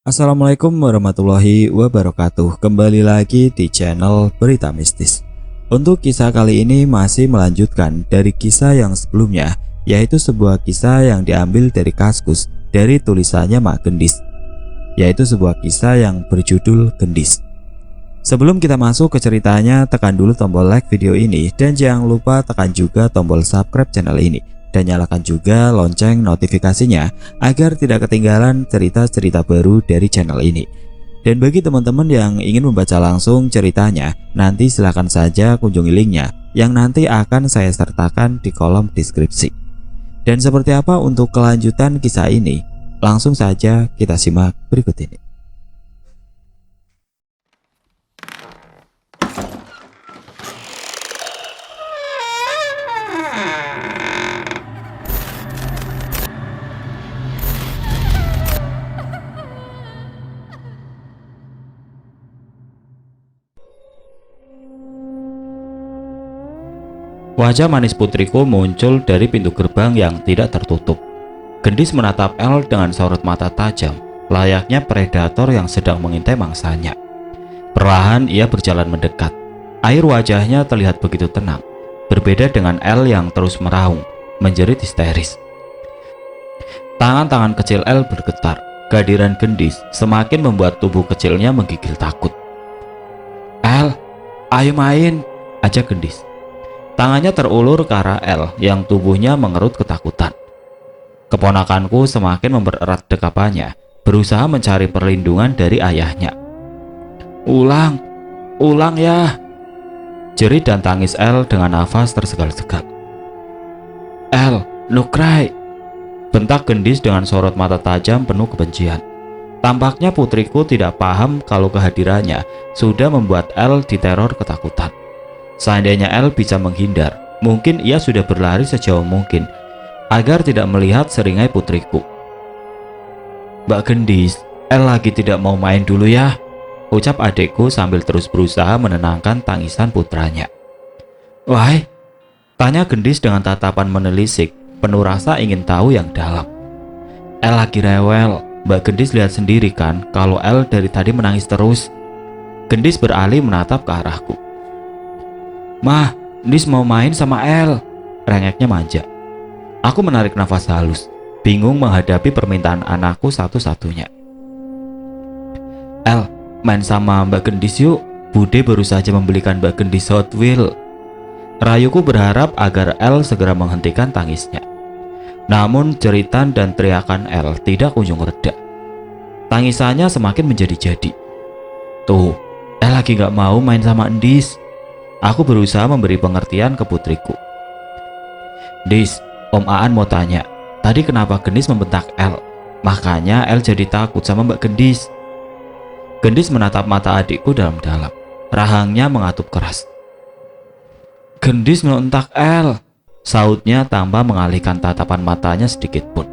Assalamualaikum warahmatullahi wabarakatuh. Kembali lagi di channel Berita Mistis. Untuk kisah kali ini masih melanjutkan dari kisah yang sebelumnya, yaitu sebuah kisah yang diambil dari Kaskus dari tulisannya Mak Gendis, yaitu sebuah kisah yang berjudul Gendis. Sebelum kita masuk ke ceritanya, tekan dulu tombol like video ini dan jangan lupa tekan juga tombol subscribe channel ini dan nyalakan juga lonceng notifikasinya agar tidak ketinggalan cerita-cerita baru dari channel ini. Dan bagi teman-teman yang ingin membaca langsung ceritanya, nanti silahkan saja kunjungi linknya yang nanti akan saya sertakan di kolom deskripsi. Dan seperti apa untuk kelanjutan kisah ini? Langsung saja kita simak berikut ini. Wajah manis putriku muncul dari pintu gerbang yang tidak tertutup. Gendis menatap El dengan sorot mata tajam, layaknya predator yang sedang mengintai mangsanya. Perlahan ia berjalan mendekat. Air wajahnya terlihat begitu tenang, berbeda dengan El yang terus meraung, menjerit histeris. Tangan-tangan kecil El bergetar. Kehadiran Gendis semakin membuat tubuh kecilnya menggigil takut. El, ayo main, ajak Gendis. Tangannya terulur ke arah El yang tubuhnya mengerut ketakutan. Keponakanku semakin mempererat dekapannya, berusaha mencari perlindungan dari ayahnya. Ulang ya, jerit dan tangis El dengan nafas tersegal-segal. El, no cry, bentak Gendis dengan sorot mata tajam penuh kebencian. Tampaknya putriku tidak paham kalau kehadirannya sudah membuat El diteror ketakutan. Seandainya El bisa menghindar, mungkin ia sudah berlari sejauh mungkin agar tidak melihat seringai putriku. Mbak Gendis, El lagi tidak mau main dulu ya, ucap adikku sambil terus berusaha menenangkan tangisan putranya. Why? Tanya Gendis dengan tatapan menelisik, penuh rasa ingin tahu yang dalam. El lagi rewel, Mbak Gendis lihat sendiri kan kalau El dari tadi menangis terus. Gendis beralih menatap ke arahku. Mah, Gendis mau main sama El, rengeknya manja. Aku menarik nafas halus, bingung menghadapi permintaan anakku satu-satunya. El, main sama Mbak Gendis yuk, Bude baru saja membelikan Mbak Gendis Hot Wheel. Rayuku berharap agar El segera menghentikan tangisnya. Namun jeritan dan teriakan El tidak kunjung reda. Tangisannya semakin menjadi-jadi. Tuh, El lagi gak mau main sama Gendis. Aku berusaha memberi pengertian ke putriku. Dis, Om Aan mau tanya, tadi kenapa Gendis membentak El? Makanya El jadi takut sama Mbak Gendis. Gendis menatap mata adikku dalam-dalam. Rahangnya mengatup keras. Gendis menentak El, sautnya tanpa mengalihkan tatapan matanya sedikit pun.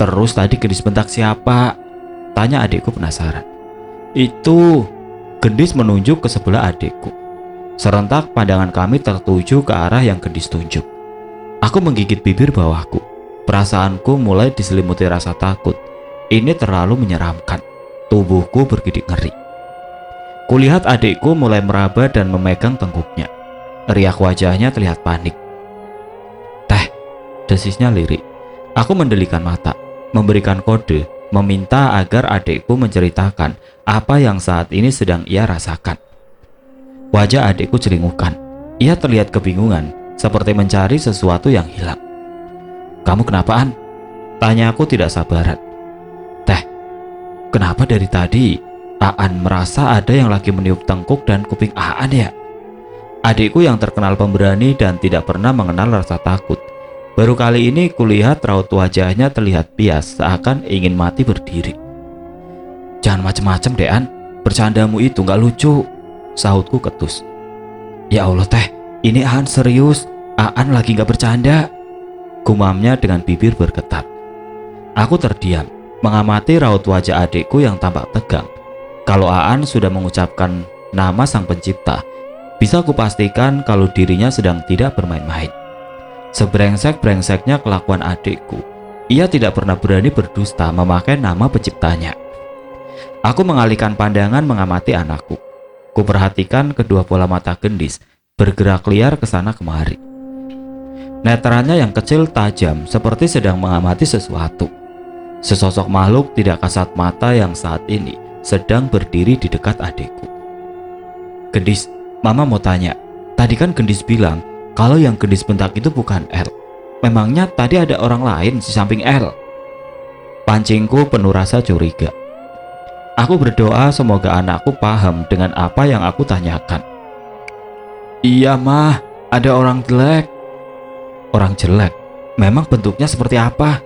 Terus tadi Gendis bentak siapa? Tanya adikku penasaran. Itu, Gendis menunjuk ke sebelah adikku. Serentak pandangan kami tertuju ke arah yang Gendis tunjuk. Aku menggigit bibir bawahku. Perasaanku mulai diselimuti rasa takut. Ini terlalu menyeramkan. Tubuhku bergidik ngeri. Kulihat adikku mulai meraba dan memegang tengkuknya. Riak wajahnya terlihat panik. Teh, desisnya lirik. Aku mendelikan mata, memberikan kode, meminta agar adikku menceritakan apa yang saat ini sedang ia rasakan. Wajah adikku celingukan. Ia terlihat kebingungan, seperti mencari sesuatu yang hilang. Kamu kenapaan? Tanya aku tidak sabaran. Teh, kenapa dari tadi Aan merasa ada yang lagi meniup tengkuk dan kuping Aan ya? Adikku yang terkenal pemberani dan tidak pernah mengenal rasa takut. Baru kali ini kulihat raut wajahnya terlihat pias, seakan ingin mati berdiri. Jangan macem-macem deh An, bercandamu itu gak lucu, sahutku ketus. Ya Allah teh, ini Aan serius, Aan lagi gak bercanda, gumamnya dengan bibir bergetar. Aku terdiam, mengamati raut wajah adikku yang tampak tegang. Kalau Aan sudah mengucapkan nama sang pencipta, bisa kupastikan kalau dirinya sedang tidak bermain-main. Sebrengsek-brengseknya kelakuan adikku, ia tidak pernah berani berdusta memakai nama penciptanya. Aku mengalihkan pandangan mengamati anakku. Kuperhatikan kedua bola mata Gendis bergerak liar ke sana kemari. Netranya yang kecil tajam seperti sedang mengamati sesuatu. Sesosok makhluk tidak kasat mata yang saat ini sedang berdiri di dekat adikku. Gendis, Mama mau tanya. Tadi kan Gendis bilang kalau yang Gendis bentak itu bukan El. Memangnya tadi ada orang lain di samping El? Pancingku penuh rasa curiga. Aku berdoa semoga anakku paham dengan apa yang aku tanyakan. Iya mah, ada orang jelek. Orang jelek? Memang bentuknya seperti apa?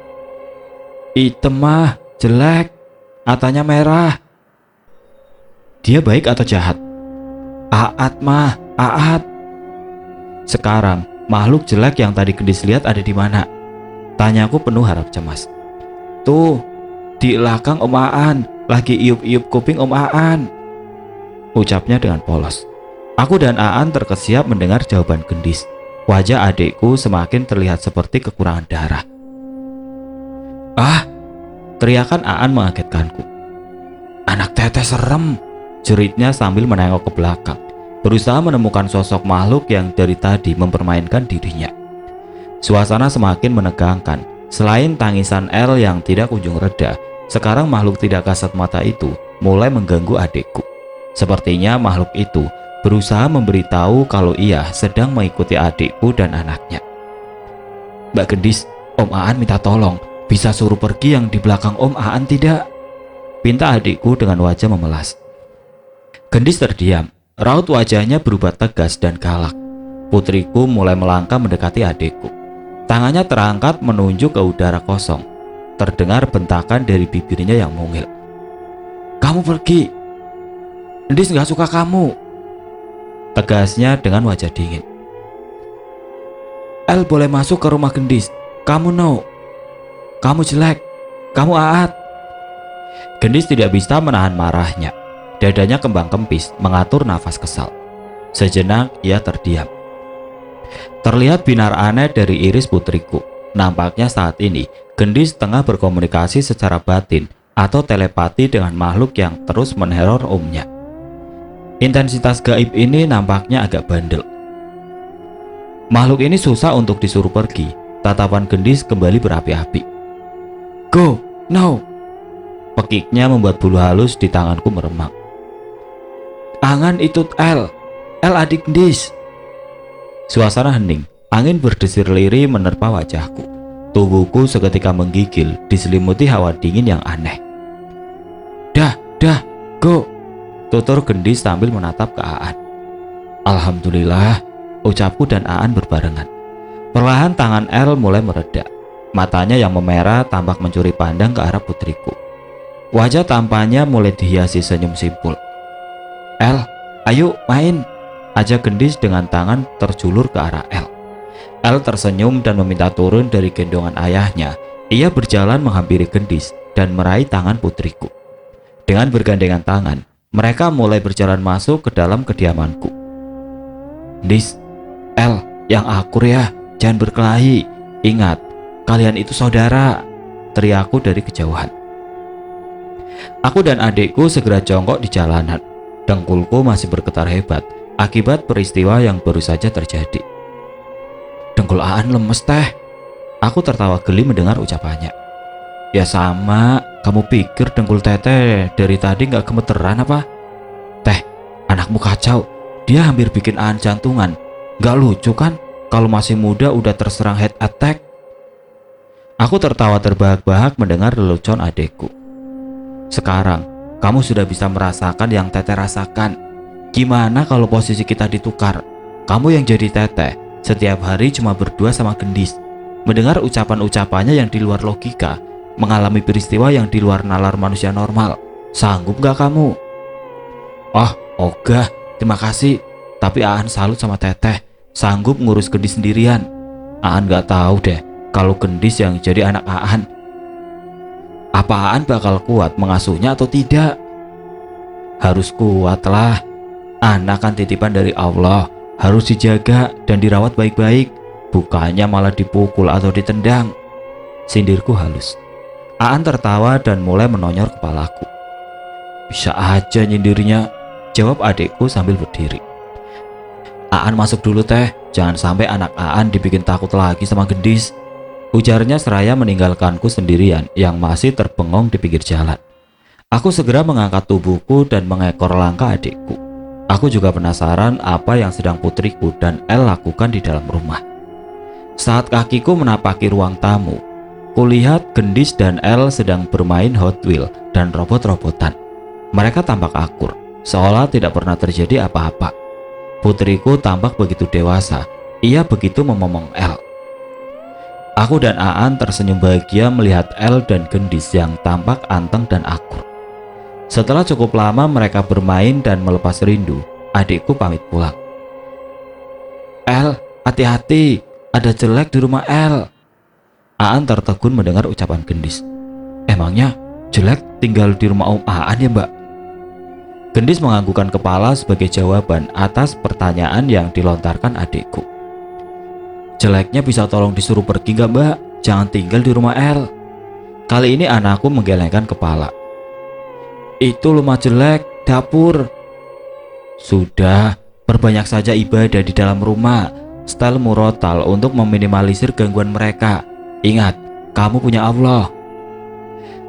Hitam mah, jelek. Matanya merah. Dia baik atau jahat? Aat mah, Aat. Sekarang, makhluk jelek yang tadi Gendis lihat ada di mana? Tanyaku penuh harap cemas. Tuh, di belakang Om Aan, lagi iup-iup kuping Om Aan. Ucapnya dengan polos. Aku dan Aan terkesiap mendengar jawaban Gendis. Wajah adikku semakin terlihat seperti kekurangan darah. Ah! Teriakan Aan mengagetkanku. Anak teteh serem, jeritnya sambil menengok ke belakang, berusaha menemukan sosok makhluk yang dari tadi mempermainkan dirinya. Suasana semakin menegangkan. Selain tangisan El yang tidak kunjung reda, sekarang makhluk tidak kasat mata itu mulai mengganggu adikku. Sepertinya makhluk itu berusaha memberitahu kalau ia sedang mengikuti adikku dan anaknya. Mbak Gendis, Om Aan minta tolong, bisa suruh pergi yang di belakang Om Aan tidak? Pinta adikku dengan wajah memelas. Gendis terdiam, raut wajahnya berubah tegas dan galak. Putriku mulai melangkah mendekati adikku. Tangannya terangkat menunjuk ke udara kosong. Terdengar bentakan dari bibirnya yang mungil. Kamu pergi. Gendis gak suka kamu, tegasnya dengan wajah dingin. El boleh masuk ke rumah Gendis. Kamu no. Kamu jelek. Kamu Aat. Gendis tidak bisa menahan marahnya. Dadanya kembang kempis mengatur nafas kesal. Sejenak ia terdiam. Terlihat binar aneh dari iris putriku. Nampaknya saat ini Gendis tengah berkomunikasi secara batin atau telepati dengan makhluk yang terus meneror omnya. Intensitas gaib ini nampaknya agak bandel. Makhluk ini susah untuk disuruh pergi. Tatapan Gendis kembali berapi-api. Go, no. Pekiknya membuat bulu halus di tanganku meremang. Angan itu El adik Gendis. Suasana hening, angin berdesir lirih menerpa wajahku. Tubuhku seketika menggigil, diselimuti hawa dingin yang aneh. Dah, go. Tutur Gendis sambil menatap ke Aan. Alhamdulillah, ucapku dan Aan berbarengan. Perlahan tangan El mulai mereda. Matanya yang memerah tampak mencuri pandang ke arah putriku. Wajah tampannya mulai dihiasi senyum simpul. El, ayo main, ajak Gendis dengan tangan terjulur ke arah El. El tersenyum dan meminta turun dari gendongan ayahnya. Ia berjalan menghampiri Gendis dan meraih tangan putriku. Dengan bergandengan tangan, mereka mulai berjalan masuk ke dalam kediamanku. Gendis, El, yang akur ya, jangan berkelahi. Ingat, kalian itu saudara, teriakku dari kejauhan. Aku dan adikku segera jongkok di jalanan. Dengkulku masih bergetar hebat akibat peristiwa yang baru saja terjadi. Dengkul Aan lemes teh. Aku tertawa geli mendengar ucapannya. Ya sama, kamu pikir dengkul teteh dari tadi gak gemeteran apa? Teh, anakmu kacau. Dia hampir bikin Aan jantungan. Gak lucu kan kalau masih muda udah terserang head attack? Aku tertawa terbahak-bahak mendengar lelucon adikku. Sekarang, kamu sudah bisa merasakan yang teteh rasakan. Gimana kalau posisi kita ditukar? Kamu yang jadi teteh, setiap hari cuma berdua sama Gendis. Mendengar ucapan-ucapannya yang di luar logika, mengalami peristiwa yang di luar nalar manusia normal. Sanggup gak kamu? Oh, ogah, terima kasih. Tapi Aan salut sama teteh, sanggup ngurus Gendis sendirian. Aan gak tahu deh kalau Gendis yang jadi anak Aan. Apa Aan bakal kuat mengasuhnya atau tidak? Harus kuat lah. Anak kan titipan dari Allah, harus dijaga dan dirawat baik-baik, bukannya malah dipukul atau ditendang. Sindirku halus. Aan tertawa dan mulai menonyor kepalaku. Bisa aja nyindirnya, jawab adikku sambil berdiri. Aan masuk dulu teh, jangan sampai anak Aan dibikin takut lagi sama gendis, ujarnya seraya meninggalkanku sendirian yang masih terbengong di pinggir jalan. Aku segera mengangkat tubuhku dan mengekor langkah adikku. Aku juga penasaran apa yang sedang putriku dan El lakukan di dalam rumah. Saat kakiku menapaki ruang tamu, kulihat gendis dan El sedang bermain Hot Wheel dan robot-robotan. Mereka tampak akur, seolah tidak pernah terjadi apa-apa. Putriku tampak begitu dewasa, ia begitu memomong El. Aku dan Aan tersenyum bahagia melihat El dan gendis yang tampak anteng dan akur. Setelah cukup lama mereka bermain dan melepas rindu, adikku pamit pulang. El, hati-hati, ada jelek di rumah El. Aan tertegun mendengar ucapan gendis. Emangnya jelek tinggal di rumah Om Aan ya Mbak? Gendis menganggukkan kepala sebagai jawaban atas pertanyaan yang dilontarkan adikku. Jeleknya bisa tolong disuruh pergi gak Mbak? Jangan tinggal di rumah El. Kali ini anakku menggelengkan kepala. Itu rumah jelek, dapur. Sudah, perbanyak saja ibadah di dalam rumah. Style murotal untuk meminimalisir gangguan mereka. Ingat, kamu punya Allah.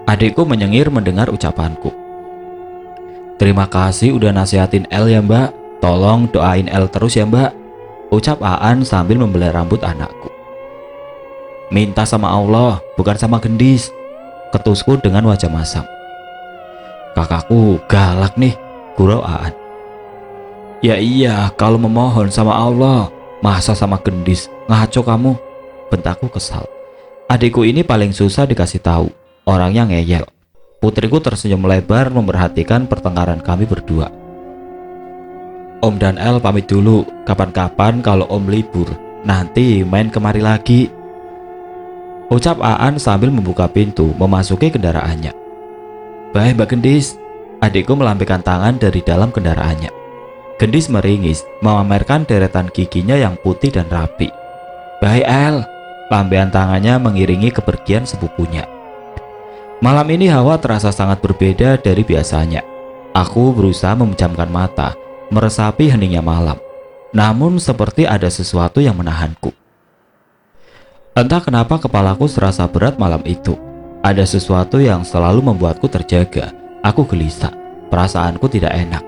Adikku menyengir mendengar ucapanku. Terima kasih udah nasihatin El ya Mbak. Tolong doain El terus ya Mbak, ucap Aan sambil membelai rambut anakku. Minta sama Allah, bukan sama gendis, ketusku dengan wajah masam. Kakakku galak nih, gurau Aan. Ya iya, kalau memohon sama Allah, masa sama gendis, ngaco kamu, bentakku kesal. Adikku ini paling susah dikasih tahu, orangnya ngeyel. Putriku tersenyum lebar memperhatikan pertengkaran kami berdua. Om dan El pamit dulu, kapan-kapan kalau Om libur, nanti main kemari lagi, ucap Aan sambil membuka pintu memasuki kendaraannya. Bye Mbak Gendis, adikku melambaikan tangan dari dalam kendaraannya. Gendis meringis, memamerkan deretan giginya yang putih dan rapi. Bye El, lambaian tangannya mengiringi kepergian sepupunya. Malam ini hawa terasa sangat berbeda dari biasanya. Aku berusaha memejamkan mata, meresapi heningnya malam. Namun seperti ada sesuatu yang menahanku. Entah kenapa kepalaku serasa berat malam itu. Ada sesuatu yang selalu membuatku terjaga. Aku gelisah, perasaanku tidak enak.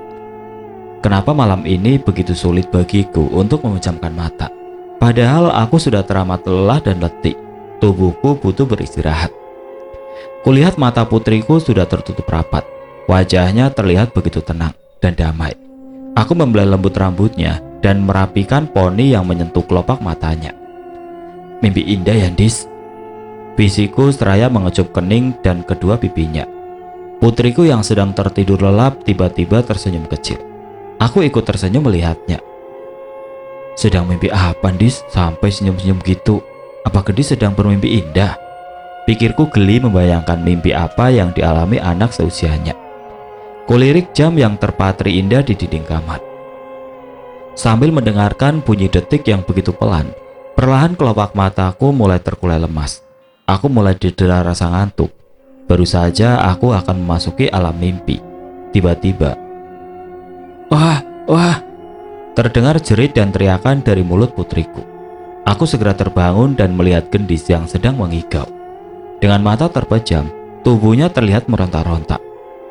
Kenapa malam ini begitu sulit bagiku untuk memejamkan mata? Padahal aku sudah teramat lelah dan letih. Tubuhku butuh beristirahat. Kulihat mata putriku sudah tertutup rapat. Wajahnya terlihat begitu tenang dan damai. Aku membelai lembut rambutnya dan merapikan poni yang menyentuh kelopak matanya. Mimpi indah ya Dis, bisiku seraya mengecup kening dan kedua pipinya. Putriku yang sedang tertidur lelap tiba-tiba tersenyum kecil. Aku ikut tersenyum melihatnya. Sedang mimpi apa Dis sampai senyum-senyum gitu? Apa Gendis sedang bermimpi indah? Pikirku geli membayangkan mimpi apa yang dialami anak seusianya. Kulirik jam yang terpatri indah di dinding kamar. Sambil mendengarkan bunyi detik yang begitu pelan, perlahan kelopak mataku mulai terkulai lemas. Aku mulai didera rasa ngantuk. Baru saja aku akan memasuki alam mimpi. Tiba-tiba, wah, terdengar jerit dan teriakan dari mulut putriku. Aku segera terbangun dan melihat Gendis yang sedang mengigau. Dengan mata terpejam, tubuhnya terlihat meronta-ronta.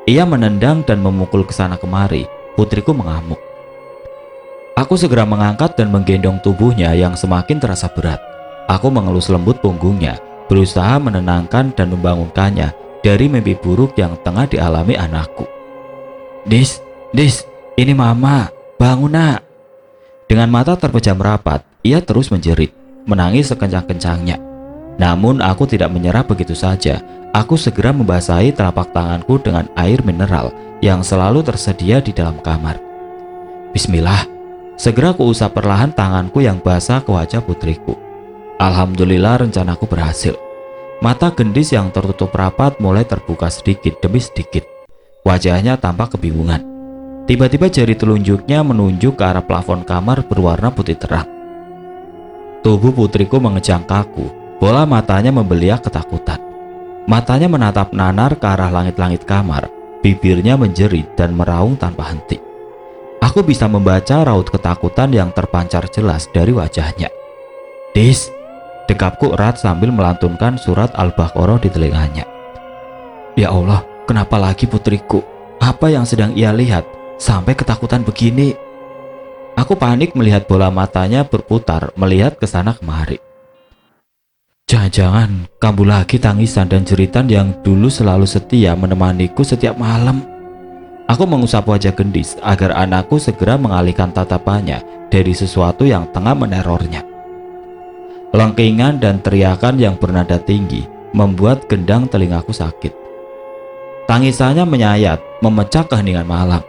Ia menendang dan memukul ke sana kemari. Putriku mengamuk. Aku segera mengangkat dan menggendong tubuhnya yang semakin terasa berat. Aku mengelus lembut punggungnya, berusaha menenangkan dan membangunkannya dari mimpi buruk yang tengah dialami anakku. Dis, ini mama, bangun nak. Dengan mata terpejam rapat, ia terus menjerit, menangis sekencang-kencangnya. Namun aku tidak menyerah begitu saja. Aku segera membasahi telapak tanganku dengan air mineral yang selalu tersedia di dalam kamar. Bismillah, segera kuusap perlahan tanganku yang basah ke wajah putriku. Alhamdulillah rencanaku berhasil. Mata Gendis yang tertutup rapat mulai terbuka sedikit demi sedikit. Wajahnya tampak kebingungan. Tiba-tiba jari telunjuknya menunjuk ke arah plafon kamar berwarna putih terang. Tubuh putriku mengejang kaku. Bola matanya membeliak ketakutan. Matanya menatap nanar ke arah langit-langit kamar. Bibirnya menjerit dan meraung tanpa henti. Aku bisa membaca raut ketakutan yang terpancar jelas dari wajahnya. "Dis," dekapku erat sambil melantunkan surat Al-Baqarah di telinganya. "Ya Allah, kenapa lagi putriku? Apa yang sedang ia lihat sampai ketakutan begini?" Aku panik melihat bola matanya berputar melihat ke sana kemari. "Jangan-jangan kamu lagi tangisan dan jeritan yang dulu selalu setia menemaniku setiap malam." Aku mengusap wajah Gendis agar anakku segera mengalihkan tatapannya dari sesuatu yang tengah menerornya. Lengkingan dan teriakan yang bernada tinggi membuat gendang telingaku sakit. Tangisannya menyayat, memecah keheningan malam.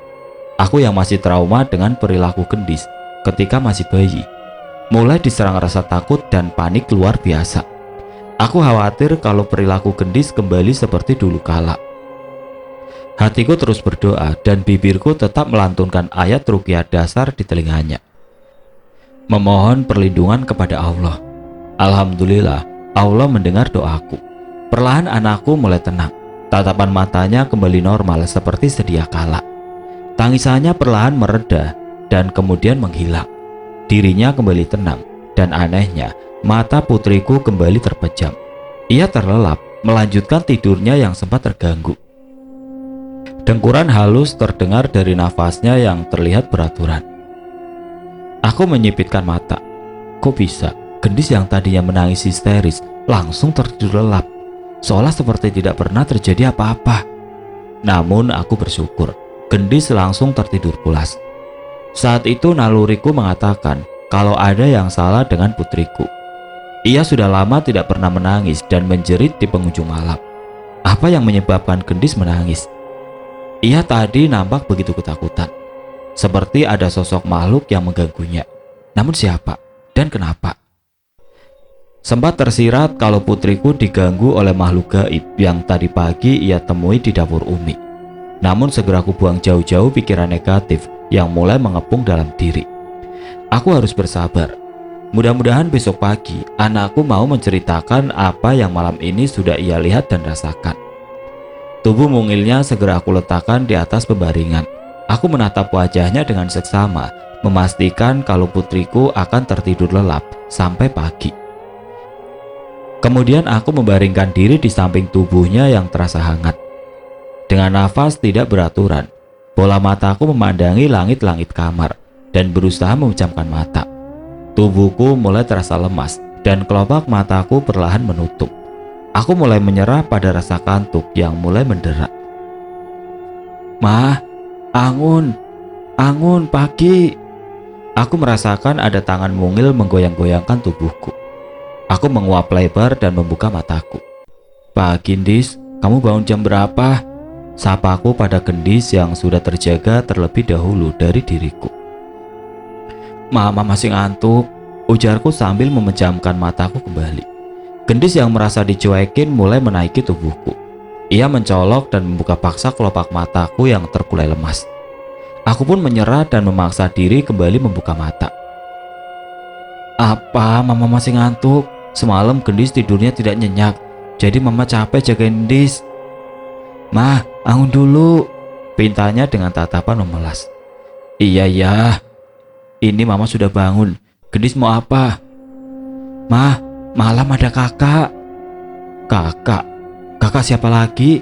Aku yang masih trauma dengan perilaku Gendis ketika masih bayi, mulai diserang rasa takut dan panik luar biasa. Aku khawatir kalau perilaku Gendis kembali seperti dulu kala. Hatiku terus berdoa dan bibirku tetap melantunkan ayat ruqyah dasar di telinganya, memohon perlindungan kepada Allah. Alhamdulillah, Allah mendengar doaku. Perlahan anakku mulai tenang. Tatapan matanya kembali normal seperti sedia kala. Tangisannya perlahan mereda dan kemudian menghilang. Dirinya kembali tenang dan anehnya, mata putriku kembali terpejam. Ia terlelap, melanjutkan tidurnya yang sempat terganggu. Dengkuran halus terdengar dari nafasnya yang terlihat beraturan. Aku menyipitkan mata. Kok bisa? Gendis yang tadinya menangis histeris langsung tertidur lelap, seolah seperti tidak pernah terjadi apa-apa. Namun aku bersyukur, Gendis langsung tertidur pulas. Saat itu naluriku mengatakan kalau ada yang salah dengan putriku. Ia sudah lama tidak pernah menangis dan menjerit di penghujung malam. Apa yang menyebabkan Gendis menangis? Ia tadi nampak begitu ketakutan, seperti ada sosok makhluk yang mengganggunya. Namun siapa dan kenapa? Sempat tersirat kalau putriku diganggu oleh makhluk gaib yang tadi pagi ia temui di dapur Umi. Namun segera aku buang jauh-jauh pikiran negatif yang mulai mengepung dalam diri. Aku harus bersabar. Mudah-mudahan besok pagi anakku mau menceritakan apa yang malam ini sudah ia lihat dan rasakan. Tubuh mungilnya segera aku letakkan di atas pembaringan. Aku menatap wajahnya dengan seksama, memastikan kalau putriku akan tertidur lelap sampai pagi. Kemudian aku membaringkan diri di samping tubuhnya yang terasa hangat. Dengan nafas tidak beraturan, bola mataku memandangi langit-langit kamar dan berusaha memejamkan mata. Tubuhku mulai terasa lemas dan kelopak mataku perlahan menutup. Aku mulai menyerah pada rasa kantuk yang mulai menderak. "Mah, angun, angun, pagi." Aku merasakan ada tangan mungil menggoyang-goyangkan tubuhku. Aku menguap lebar dan membuka mataku. "Pagi, Gendis, kamu bangun jam berapa?" Sapaku pada Gendis yang sudah terjaga terlebih dahulu dari diriku. "Mama masih ngantuk," ujarku sambil memejamkan mataku kembali. Gendis yang merasa dicuekin mulai menaiki tubuhku. Ia mencolok dan membuka paksa kelopak mataku yang terkulai lemas. Aku pun menyerah dan memaksa diri kembali membuka mata. "Apa mama masih ngantuk? Semalam Gendis tidurnya tidak nyenyak, jadi mama capek jagain Gendis." "Mah, bangun dulu," pintanya dengan tatapan memelas. Iya, ini mama sudah bangun. Gendis mau apa?" "Mah, malam ada kakak." "Kakak? Kakak siapa lagi?"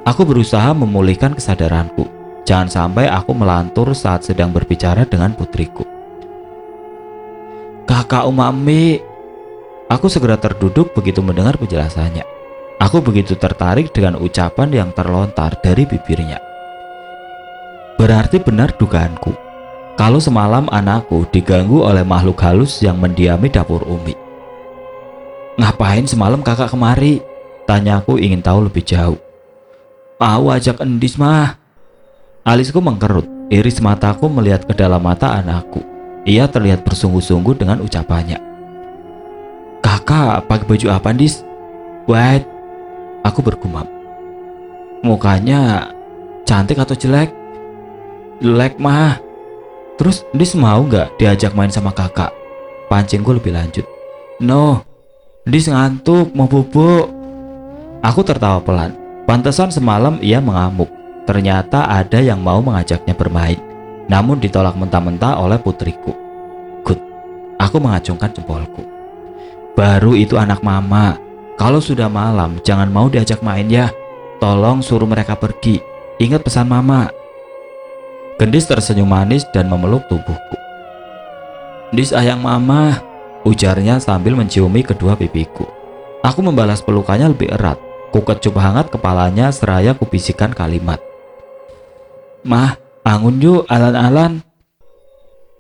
Aku berusaha memulihkan kesadaranku. Jangan sampai aku melantur saat sedang berbicara dengan putriku. "Kakak Umami." Aku segera terduduk begitu mendengar penjelasannya. Aku begitu tertarik dengan ucapan yang terlontar dari bibirnya. Berarti benar dugaanku, kalau semalam anakku diganggu oleh makhluk halus yang mendiami dapur Umi. "Ngapain semalam kakak kemari?" tanyaku ingin tahu lebih jauh. "Mau ajak Endis, mah." Alisku mengkerut, iris mataku melihat ke dalam mata anakku. Ia terlihat bersungguh-sungguh dengan ucapannya. "Kakak pakai baju apa, Endis?" "Wait," aku bergumam. "Mukanya cantik atau jelek?" "Jelek, mah." "Terus Endis mau nggak diajak main sama kakak?" pancingku lebih lanjut. "No, Endis ngantuk, mau bubuk." Aku tertawa pelan. Pantesan semalam ia mengamuk. Ternyata ada yang mau mengajaknya bermain, namun ditolak mentah-mentah oleh putriku. Good, aku mengacungkan jempolku. Baru itu anak mama. Kalau sudah malam jangan mau diajak main ya. Tolong suruh mereka pergi. Ingat pesan mama. Gendis tersenyum manis dan memeluk tubuhku. Dis sayang mama, ujarnya sambil menciumi kedua pipiku. Aku membalas pelukannya lebih erat. Ku kecup hangat kepalanya seraya kubisikkan kalimat. Mah, angun yuk alan-alan.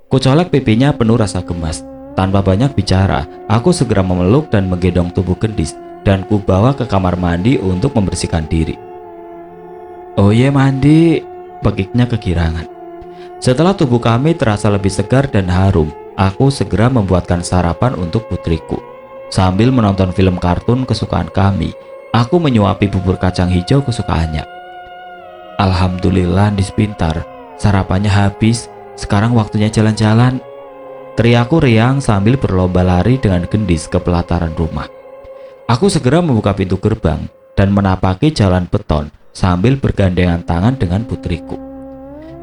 Ku colek pipinya penuh rasa gemas. Tanpa banyak bicara, aku segera memeluk dan menggendong tubuh Gendis dan ku bawa ke kamar mandi untuk membersihkan diri. Oh ye mandi, pekiknya kegirangan. Setelah tubuh kami terasa lebih segar dan harum, aku segera membuatkan sarapan untuk putriku. Sambil menonton film kartun kesukaan kami, aku menyuapi bubur kacang hijau kesukaannya. Alhamdulillah Dis pintar, sarapannya habis, sekarang waktunya jalan-jalan. Teriakku riang sambil berlomba lari dengan Gendis ke pelataran rumah. Aku segera membuka pintu gerbang dan menapaki jalan beton sambil bergandengan tangan dengan putriku.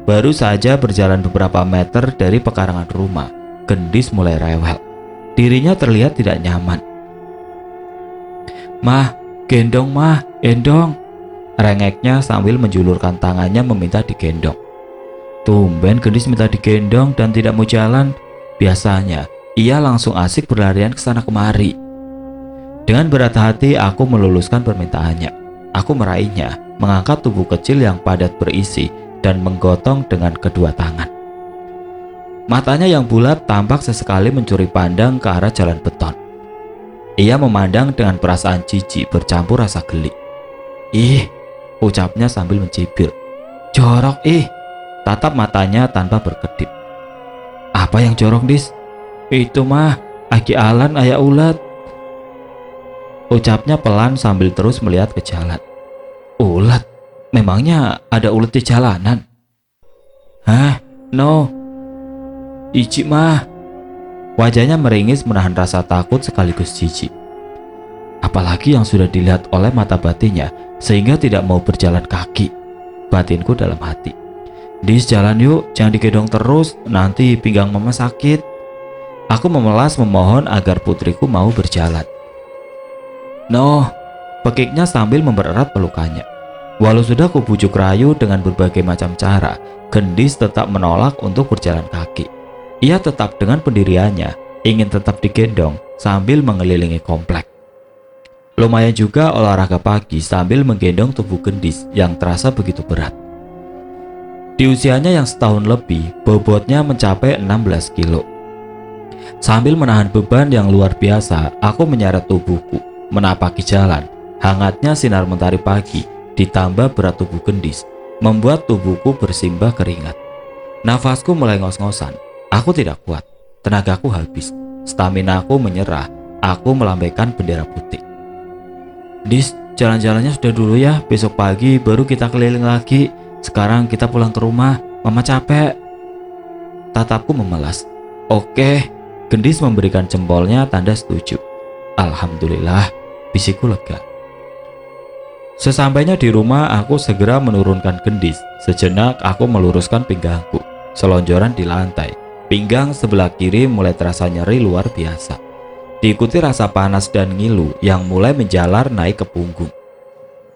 Baru saja berjalan beberapa meter dari pekarangan rumah, Gendis mulai rewel. Dirinya terlihat tidak nyaman. Mah, gendong mah, gendong. Rengeknya sambil menjulurkan tangannya meminta digendong. Tumben Gendis minta digendong dan tidak mau jalan. Biasanya ia langsung asik berlarian ke sana kemari. Dengan berat hati aku meluluskan permintaannya. Aku meraihnya, mengangkat tubuh kecil yang padat berisi dan menggotong dengan kedua tangan. Matanya yang bulat tampak sesekali mencuri pandang ke arah jalan beton. Ia memandang dengan perasaan jijik bercampur rasa geli. Ih, ucapnya sambil mencibir. Jorok ih. Tatap matanya tanpa berkedip. Apa yang jorok Dis? Itu mah Aki Alan ayah ulat. Ucapnya pelan sambil terus melihat ke jalan. Ulat? Memangnya ada ulat di jalanan? Hah? No. Icik mah. Wajahnya meringis menahan rasa takut sekaligus jijik. Apalagi yang sudah dilihat oleh mata batinnya sehingga tidak mau berjalan kaki. Batinku dalam hati. Dis jalan yuk, jangan digendong terus, nanti pinggang mama sakit. Aku memelas memohon agar putriku mau berjalan. No, pekiknya sambil mempererat pelukannya. Walau sudah kubujuk rayu dengan berbagai macam cara, Gendis tetap menolak untuk berjalan kaki. Ia tetap dengan pendiriannya, ingin tetap digendong sambil mengelilingi komplek. Lumayan juga olahraga pagi sambil menggendong tubuh Gendis yang terasa begitu berat. Di usianya yang setahun lebih, bobotnya mencapai 16 kilo. Sambil menahan beban yang luar biasa, aku menyeret tubuhku, menapaki jalan. Hangatnya sinar mentari pagi ditambah berat tubuh Gendis membuat tubuhku bersimbah keringat. Nafasku mulai ngos-ngosan. Aku tidak kuat, tenagaku habis, staminaku menyerah. Aku melambaikan bendera putih. Dis, jalan-jalannya sudah dulu ya, besok pagi baru kita keliling lagi. Sekarang kita pulang ke rumah, mama capek. Tatapku memelas. Oke, Gendis memberikan jempolnya tanda setuju. Alhamdulillah, bisikku lega. Sesampainya di rumah, aku segera menurunkan Gendis. Sejenak aku meluruskan pinggangku. Selonjoran di lantai, pinggang sebelah kiri mulai terasa nyeri luar biasa. Diikuti rasa panas dan ngilu yang mulai menjalar naik ke punggung.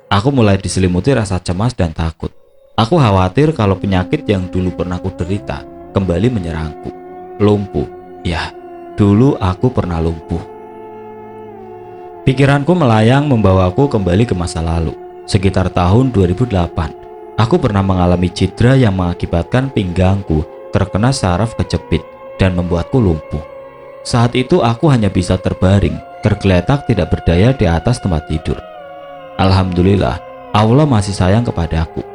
Aku mulai diselimuti rasa cemas dan takut. Aku khawatir kalau penyakit yang dulu pernah ku derita kembali menyerangku. Lumpuh, ya, dulu aku pernah lumpuh. Pikiranku melayang membawaku kembali ke masa lalu. Sekitar tahun 2008, aku pernah mengalami cedera yang mengakibatkan pinggangku terkena saraf kejepit dan membuatku lumpuh. Saat itu aku hanya bisa terbaring, tergeletak tidak berdaya di atas tempat tidur. Alhamdulillah, Allah masih sayang kepadaku.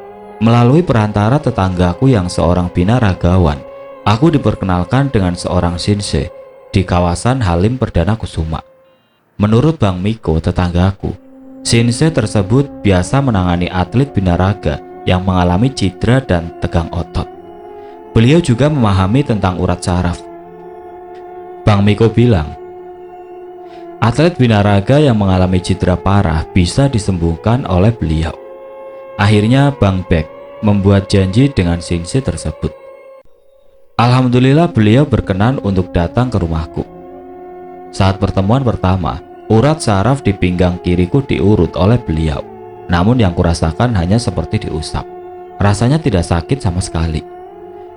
Melalui perantara tetanggaku yang seorang binaragawan, aku diperkenalkan dengan seorang sensei di kawasan Halim Perdana Kusuma. Menurut Bang Miko, tetanggaku, sensei tersebut biasa menangani atlet binaraga yang mengalami cedera dan tegang otot. Beliau juga memahami tentang urat saraf. Bang Miko bilang, atlet binaraga yang mengalami cedera parah bisa disembuhkan oleh beliau. Akhirnya Bang Bek membuat janji dengan Shinse tersebut. Alhamdulillah beliau berkenan untuk datang ke rumahku. Saat pertemuan pertama, urat saraf di pinggang kiriku diurut oleh beliau. Namun yang kurasakan hanya seperti diusap. Rasanya tidak sakit sama sekali.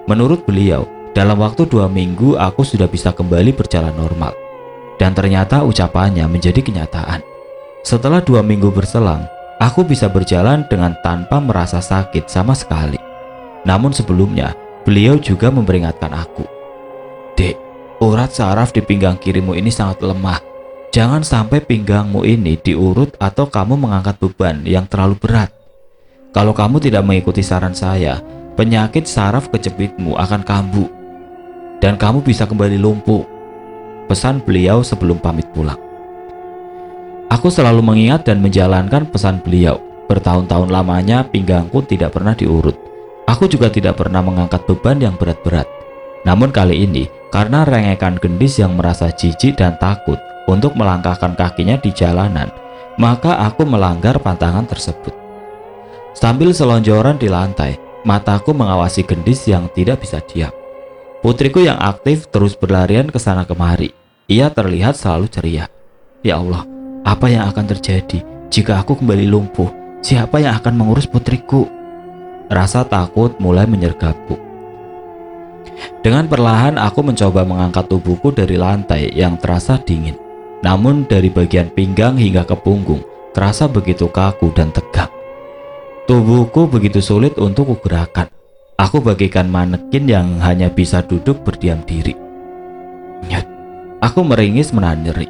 Menurut beliau, dalam waktu 2 minggu aku sudah bisa kembali berjalan normal. Dan ternyata ucapannya menjadi kenyataan. Setelah 2 minggu berselang, aku bisa berjalan dengan tanpa merasa sakit sama sekali. Namun sebelumnya, beliau juga memperingatkan aku. Dek, urat saraf di pinggang kirimu ini sangat lemah. Jangan sampai pinggangmu ini diurut atau kamu mengangkat beban yang terlalu berat. Kalau kamu tidak mengikuti saran saya, penyakit saraf kejepitmu akan kambuh dan kamu bisa kembali lumpuh. Pesan beliau sebelum pamit pulang. Aku selalu mengingat dan menjalankan pesan beliau. Bertahun-tahun lamanya pinggangku tidak pernah diurut. Aku juga tidak pernah mengangkat beban yang berat-berat. Namun kali ini, karena rengekan gendis yang merasa jijik dan takut untuk melangkahkan kakinya di jalanan, maka aku melanggar pantangan tersebut. Sambil selonjoran di lantai, mataku mengawasi gendis yang tidak bisa diam. Putriku yang aktif terus berlarian ke sana kemari. Ia terlihat selalu ceria. Ya Allah, apa yang akan terjadi jika aku kembali lumpuh? Siapa yang akan mengurus putriku? Rasa takut mulai menyergapku. Dengan perlahan aku mencoba mengangkat tubuhku dari lantai yang terasa dingin. Namun dari bagian pinggang hingga ke punggung terasa begitu kaku dan tegang. Tubuhku begitu sulit untuk kugerakkan. Aku bagaikan manekin yang hanya bisa duduk berdiam diri. Nyet. Aku meringis menahan nyeri.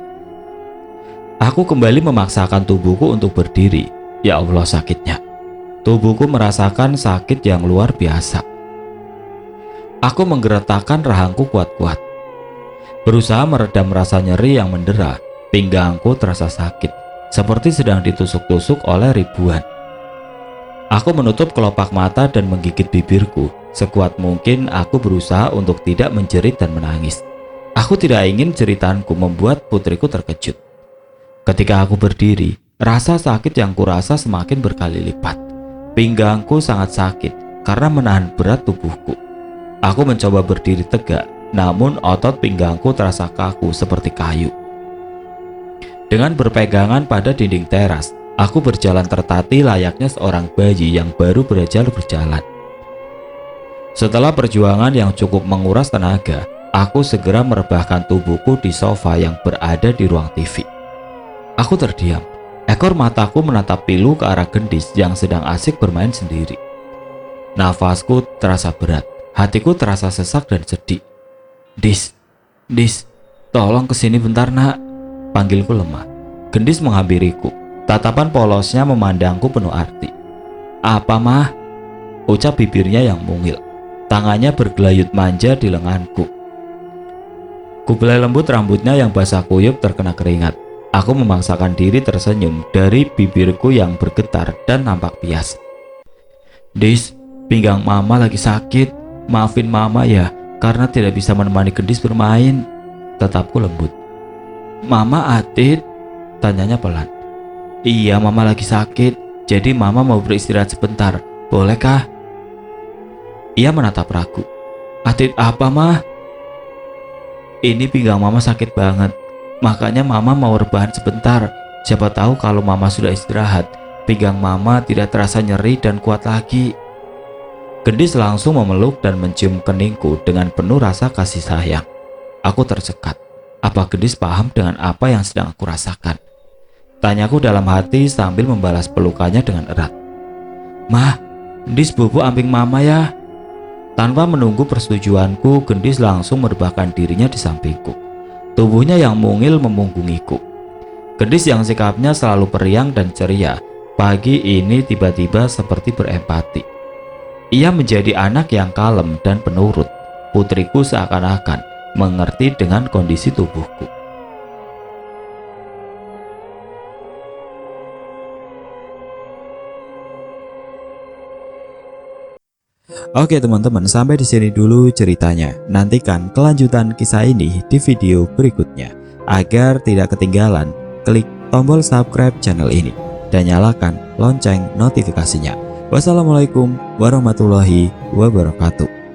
Aku kembali memaksakan tubuhku untuk berdiri. Ya Allah, sakitnya. Tubuhku merasakan sakit yang luar biasa. Aku menggeretakkan rahangku kuat-kuat. Berusaha meredam rasa nyeri yang mendera. Pinggangku terasa sakit, seperti sedang ditusuk-tusuk oleh ribuan. Aku menutup kelopak mata dan menggigit bibirku. Sekuat mungkin aku berusaha untuk tidak menjerit dan menangis. Aku tidak ingin jeritanku membuat putriku terkejut. Ketika aku berdiri, rasa sakit yang kurasa semakin berkali lipat. Pinggangku sangat sakit karena menahan berat tubuhku. Aku mencoba berdiri tegak, namun otot pinggangku terasa kaku seperti kayu. Dengan berpegangan pada dinding teras, aku berjalan tertatih layaknya seorang bayi yang baru belajar berjalan. Setelah perjuangan yang cukup menguras tenaga, aku segera merebahkan tubuhku di sofa yang berada di ruang TV. Aku terdiam. Ekor mataku menatap pilu ke arah gendis yang sedang asik bermain sendiri. Nafasku terasa berat. Hatiku terasa sesak dan sedih. Dis, tolong kesini bentar nak. Panggilku lemah. Gendis menghampiriku. Tatapan polosnya memandangku penuh arti. Apa mah? Ucap bibirnya yang mungil. Tangannya bergelayut manja di lenganku. Kubelai lembut rambutnya yang basah kuyup terkena keringat. Aku memaksakan diri tersenyum dari bibirku yang bergetar dan nampak pias. Dis, pinggang mama lagi sakit. Maafin mama ya, karena tidak bisa menemani gendis bermain. Tetapku lembut. Mama Atit? Tanyanya pelan. Iya, mama lagi sakit. Jadi mama mau beristirahat sebentar. Bolehkah? Ia menatap ragu. Atit apa mah? Ini pinggang mama sakit banget. Makanya mama mau rebahan sebentar. Siapa tahu kalau mama sudah istirahat, pinggang mama tidak terasa nyeri dan kuat lagi. Gendis langsung memeluk dan mencium keningku dengan penuh rasa kasih sayang. Aku tercekat. Apa Gendis paham dengan apa yang sedang aku rasakan? Tanyaku dalam hati sambil membalas pelukannya dengan erat. Mah, Gendis bobo amping mama ya. Tanpa menunggu persetujuanku, Gendis langsung merebahkan dirinya di sampingku. Tubuhnya yang mungil memunggungiku. Gendis yang sikapnya selalu periang dan ceria, pagi ini tiba-tiba seperti berempati. Ia menjadi anak yang kalem dan penurut. Putriku seakan-akan mengerti dengan kondisi tubuhku. Oke teman-teman, sampai di sini dulu ceritanya. Nantikan kelanjutan kisah ini di video berikutnya. Agar tidak ketinggalan, klik tombol subscribe channel ini dan nyalakan lonceng notifikasinya. Wassalamualaikum warahmatullahi wabarakatuh.